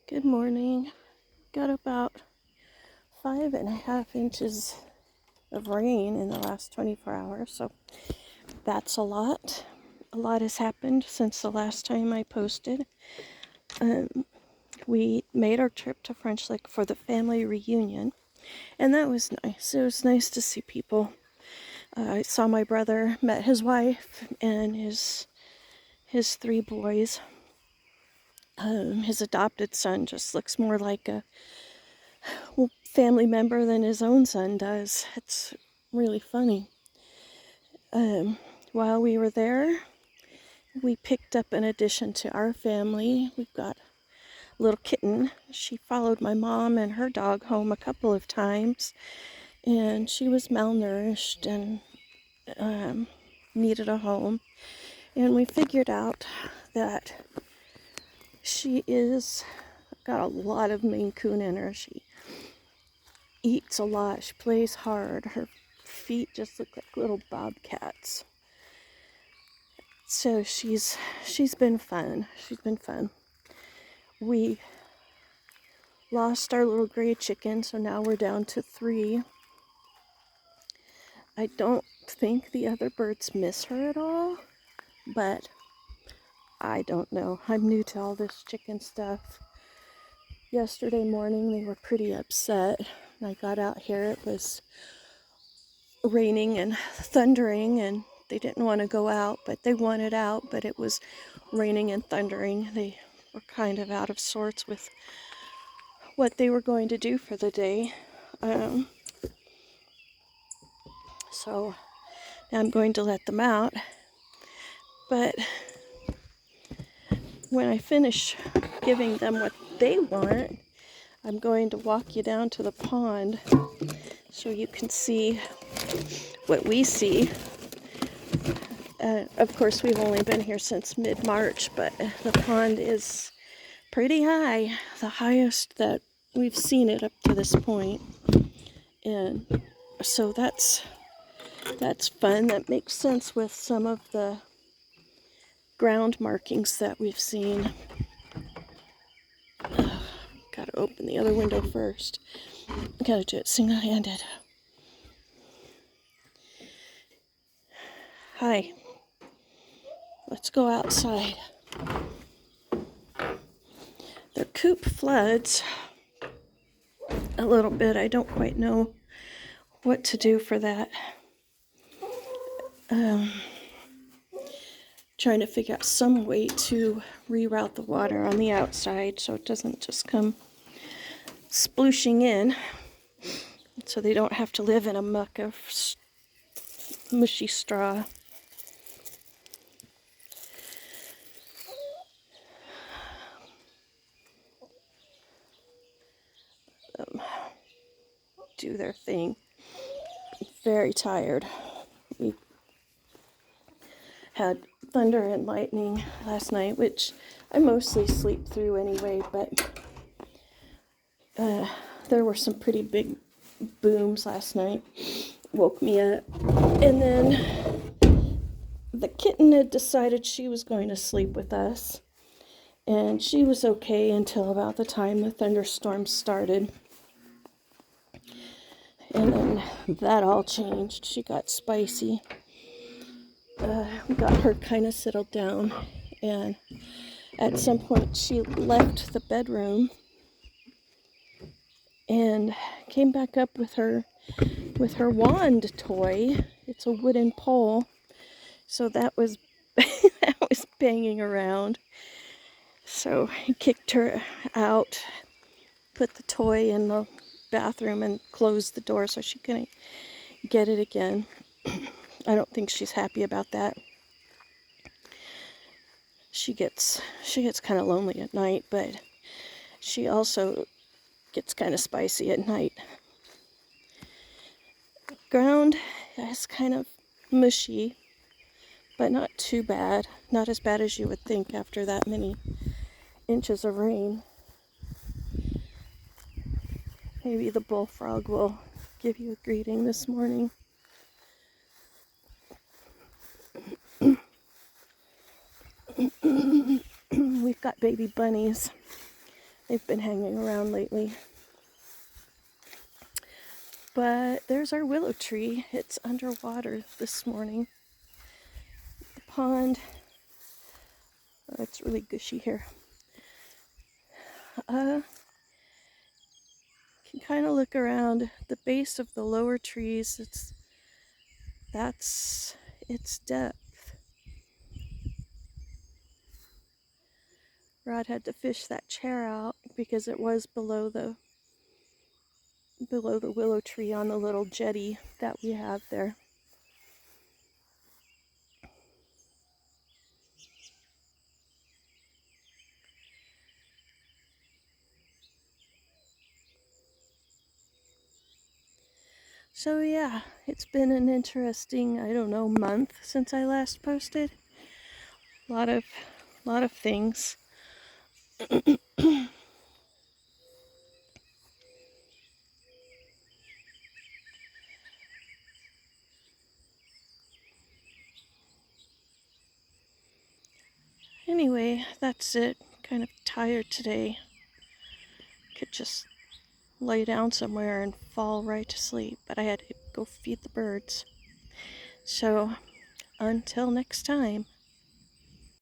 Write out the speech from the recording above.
Good morning. Got about 5.5 inches of rain in the last 24 hours, so that's a lot. A lot has happened since the last time I posted. We made our trip to French Lick for the family reunion, and that was nice. It was nice to see people. I saw my brother, met his wife and his three boys. His adopted son just looks more like a family member than his own son does. It's really funny. While we were there, we picked up an addition to our family. We've got a little kitten. She followed my mom and her dog home a couple of times, and she was malnourished and needed a home. And we figured out that she is got a lot of Maine Coon in her. She eats a lot. She plays hard. Her feet just look like little bobcats. So she's been fun. She's been fun. We lost our little gray chicken, so now we're down to 3. I don't think the other birds miss her at all, but I don't know. I'm new to all this chicken stuff. Yesterday morning they were pretty upset. I got out here, it was raining and thundering, and they didn't want to go out, but they wanted out, but it was raining and thundering. They were kind of out of sorts with what they were going to do for the day. So I'm going to let them out. But when I finish giving them what they want, I'm going to walk you down to the pond so you can see what we see. Of course, we've only been here since mid-March, but the pond is pretty high, the highest that we've seen it up to this point. And so that's fun. That makes sense with some of the ground markings that we've seen. Gotta open the other window first. Gotta do it single-handed. Hi. Let's go outside. Their coop floods a little bit. I don't quite know what to do for that. Trying to figure out some way to reroute the water on the outside so it doesn't just come splooshing in, so they don't have to live in a muck of mushy straw. Do their thing. Very tired. We had thunder and lightning last night, which I mostly sleep through anyway, but there were some pretty big booms last night. Woke me up. And then the kitten had decided she was going to sleep with us, and she was okay until about the time the thunderstorm started. And then that all changed. She got spicy. We got her kind of settled down, and at some point she left the bedroom and came back up with her wand toy. It's a wooden pole, so that was that was banging around. So he kicked her out, put the toy in the bathroom, and closed the door so she couldn't get it again. I don't think she's happy about that. She gets kind of lonely at night, but she also gets kind of spicy at night. Ground is kind of mushy, but not too bad. Not as bad as you would think after that many inches of rain. Maybe the bullfrog will give you a greeting this morning. We've got baby bunnies They've been hanging around lately. But there's our willow tree. It's underwater this morning. The pond. Oh, it's really gushy here. Can kind of look around the base of the lower trees. That's its depth. Rod had to fish that chair out because it was below the willow tree on the little jetty that we have there. So yeah, it's been an interesting, I don't know, month since I last posted. A lot of things. Anyway, that's it. Kind of tired today. Could just lay down somewhere and fall right to sleep, but I had to go feed the birds. So, until next time.